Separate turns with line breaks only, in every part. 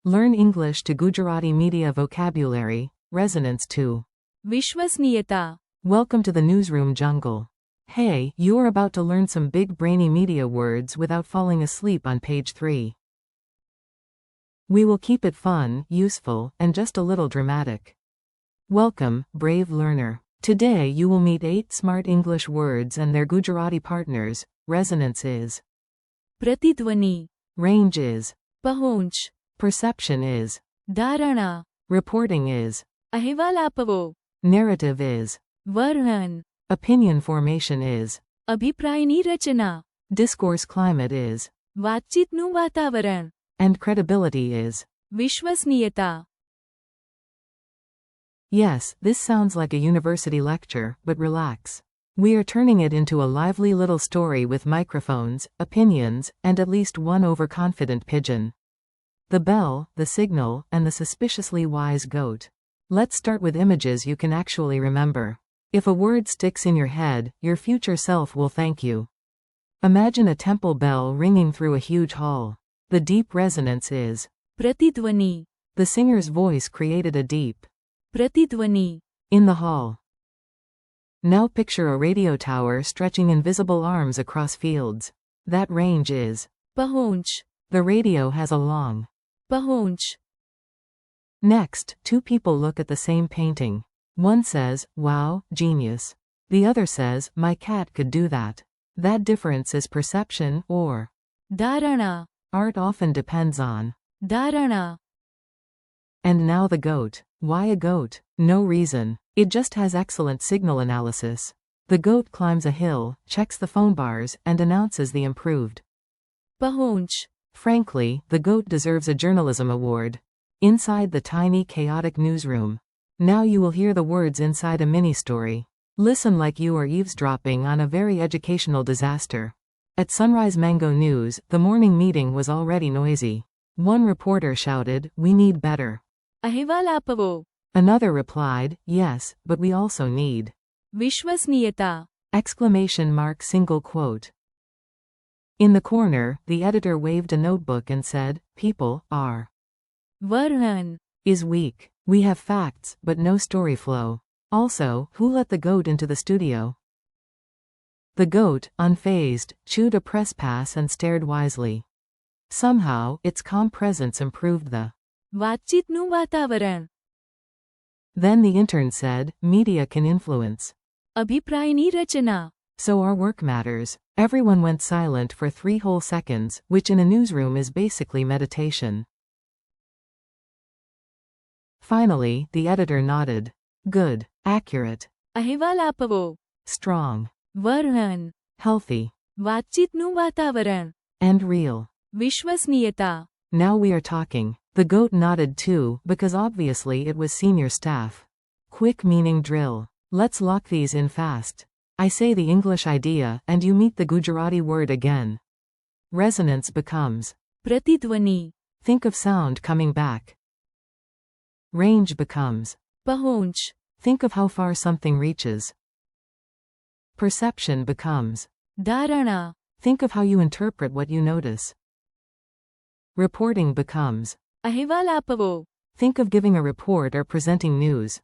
Learn English to Gujarati media vocabulary, resonance 2.
विश्वसनीयता.
Welcome to the newsroom jungle. Hey, you're about to learn some big brainy media words without falling asleep on page 3. We will keep it fun, useful, and just a little dramatic. Welcome, brave learner. Today you will meet 8 smart English words and their Gujarati partners. Resonance is.
प्रतिध्वनि.
Range is.
पहुंच.
Perception is.
धारणा.
Reporting is.
अहवाल आपवो.
Narrative is.
वर्णन.
Opinion formation is.
અભિપ્રાયની Rachna.
Discourse climate is.
વાતચીતનું વાતાવરણ.
And credibility is.
વિશ્વસનીયતા.
Yes, this sounds like a university lecture, but relax. We are turning it into a lively little story with microphones, opinions, and at least one overconfident pigeon. The bell, the signal, and the suspiciously wise goat. Let's start with images you can actually remember. If a word sticks in your head, your future self will thank you. Imagine a temple bell ringing through a huge hall. The deep resonance is.
प्रतिध्वनि.
The singer's voice created a deep.
प्रतिध्वनि.
In the hall. Now picture a radio tower stretching invisible arms across fields. That range is.
पहुंच.
The radio has a long.
पहुंच.
Next, 2 people look at the same painting. One says, wow, genius. The other says, my cat could do that. That difference is perception or.
धारणा.
Art often depends on.
धारणा.
And now the goat. Why a goat? No reason. It just has excellent signal analysis. The goat climbs a hill, checks the phone bars, and announces the improved.
पहुंच.
Frankly, the goat deserves a journalism award. Inside the tiny chaotic newsroom. Now you will hear the words inside a mini-story. Listen like you are eavesdropping on a very educational disaster. At Sunrise Mango News, the morning meeting was already noisy. One reporter shouted, "We need better."
अहवाल आपवो.
Another replied, "Yes, but we also need."
विश्वसनीयता.
Exclamation mark single quote. In the corner, the editor waved a notebook and said, "People are."
वर्णन.
Is weak. We have facts, but no story flow. Also, who let the goat into the studio? The goat, unfazed, chewed a press pass and stared wisely. Somehow, its calm presence improved the.
વાતચીતનું વાતાવરણ.
Then the intern said, "Media can influence.
અભિપ્રાયની Rachna.
So our work matters." Everyone went silent for 3 whole seconds, which in a newsroom is basically meditation. Finally, the editor nodded. Good. Accurate.
અહેવાલ આપવો.
Strong.
વર્ણન.
Healthy.
વાતચીતનું વાતાવરણ.
And real.
વિશ્વસનીયતા.
Now we are talking. The goat nodded too, because obviously it was senior staff. Quick meaning drill. Let's lock these in fast. I say the English idea, and you meet the Gujarati word again. Resonance becomes.
प्रतिध्वनि.
Think of sound coming back. Range becomes.
पहुंच.
Think of how far something reaches. Perception becomes.
धारणा.
Think of how you interpret what you notice. Reporting becomes.
अहवाल आपवो.
Think of giving a report or presenting news.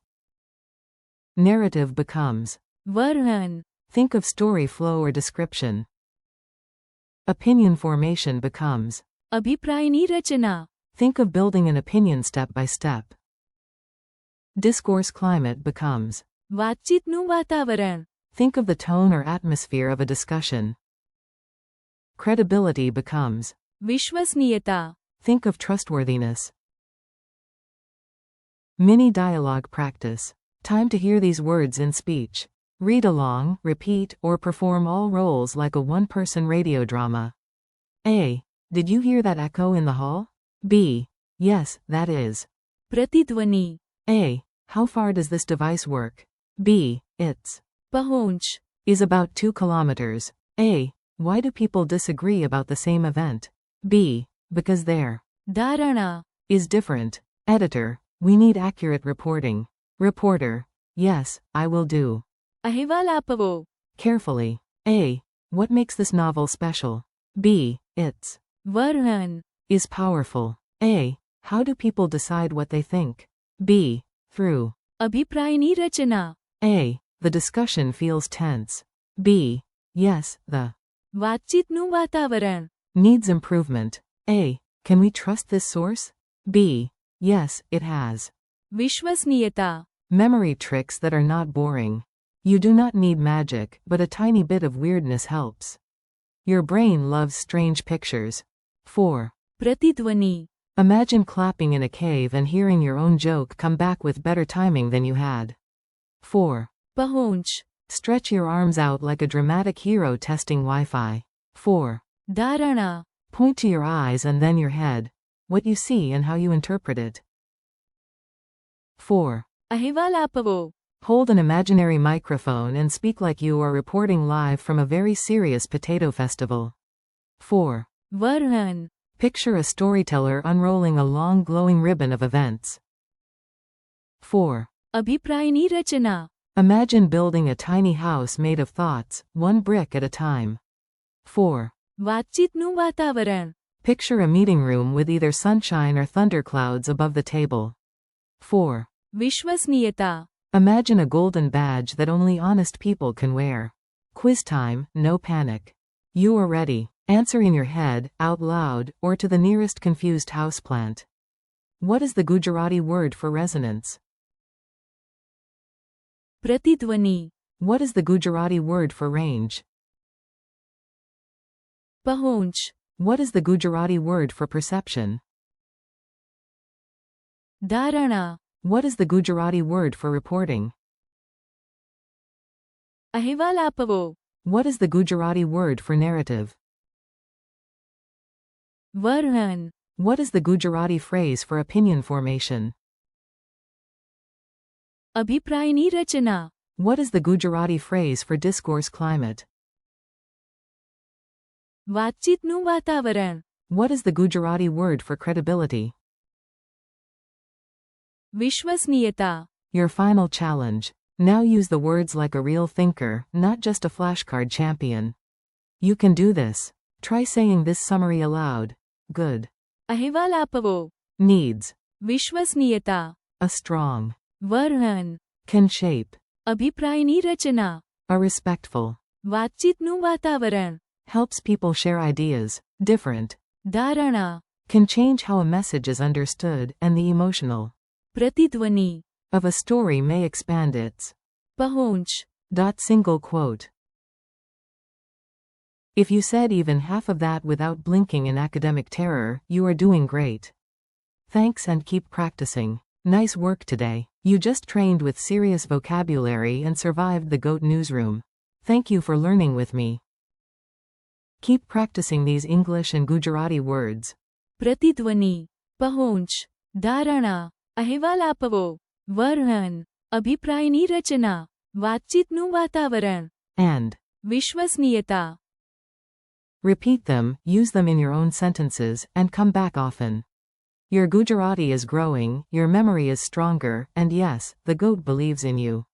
Narrative becomes.
वर्णन.
Think of story flow or description. Opinion formation becomes.
અભિપ્રાયની Rachna.
Think of building an opinion step by step. Discourse climate becomes.
વાતચીતનું વાતાવરણ.
Think of the tone or atmosphere of a discussion. Credibility becomes.
વિશ્વસનીયતા.
Think of trustworthiness. Mini dialogue practice. Time to hear these words in speech. Read along, repeat, or perform all roles like a one-person radio drama. A. Did you hear that echo in the hall? B. Yes, that is.
प्रतिध्वनि.
A. How far does this device work? B. It's.
पहुंच.
Is about 2 kilometers. A. Why do people disagree about the same event? B. Because their.
धारणा.
Is different. Editor. We need accurate reporting. Reporter. Yes, I will do.
अहवाल आपवो.
Carefully. A. What makes this novel special? B. It's.
वर्णन.
Is powerful. A. How do people decide what they think? B. Through
અભિપ્રાયની Rachna.
A. The discussion feels tense. B. Yes, the
વાતચીતનું વાતાવરણ.
needs improvement. A. Can we trust this source? B. Yes, it has
વિશ્વસનીયતા.
memory tricks that are not boring. You do not need magic, but a tiny bit of weirdness helps. Your brain loves strange pictures. 4.
પ્રતિધ્વનિ.
Imagine clapping in a cave and hearing your own joke come back with better timing than you had. 4.
પહોંચ.
Stretch your arms out like a dramatic hero testing Wi-Fi. 4.
ધારણા.
Point to your eyes and then your head. What you see and how you interpret it. 4.
અહેવાલ આપવો.
Hold an imaginary microphone and speak like you are reporting live from a very serious potato festival. 4.
વર્ણન.
Picture a storyteller unrolling a long glowing ribbon of events. 4.
અભિપ્રાયની Rachna.
Imagine building a tiny house made of thoughts, one brick at a time. 4.
વાતચીતનું વાતાવરણ.
Picture a meeting room with either sunshine or thunderclouds above the table. 4.
વિશ્વસનીયતા.
Imagine a golden badge that only honest people can wear. Quiz time, no panic. You are ready. Answer in your head, out loud, or to the nearest confused houseplant. What is the Gujarati word for resonance?
પ્રતિધ્વનિ.
What is the Gujarati word for range?
પહોંચ.
What is the Gujarati word for perception?
ધારણા.
What is the Gujarati word for reporting?
અહેવાલ આપવો.
What is the Gujarati word for narrative?
વર્ણન.
What is the Gujarati phrase for opinion formation?
અભિપ્રાયની Rachna.
What is the Gujarati phrase for discourse climate?
વાતચીતનું વાતાવરણ.
What is the Gujarati word for credibility?
વિશ્વસનીયતા.
Your final challenge. Now use the words like a real thinker, not just a flashcard champion. You can do this. Try saying this summary aloud. Good.
અહેવાલ આપવો.
Needs.
વિશ્વસનીયતા.
A strong.
વર્ણન.
Can shape.
અભિપ્રાયની Rachna.
A respectful.
વાતચીતનું વાતાવરણ.
Helps people share ideas. Different.
ધારણા.
Can change how a message is understood, and the emotional
પ્રતિધ્વનિ.
of a story may expand its
પહોંચ.
single quote. If you said even half of that without blinking in academic terror, you are doing great. Thanks and keep practicing. Nice work today. You just trained with serious vocabulary and survived the GOAT newsroom. Thank you for learning with me. Keep practicing these English and Gujarati words.
પ્રતિધ્વનિ. પહોંચ. ધારણા. અહેવાલ આપવો. વર્ણન. અભિપ્રાયની રચના. વાતચીતનું વાતાવરણ.
And
વિશ્વસનીયતા.
repeat them, use them in your own sentences, and come back often. Your Gujarati is growing, your memory is stronger, and yes, the GOAT believes in you.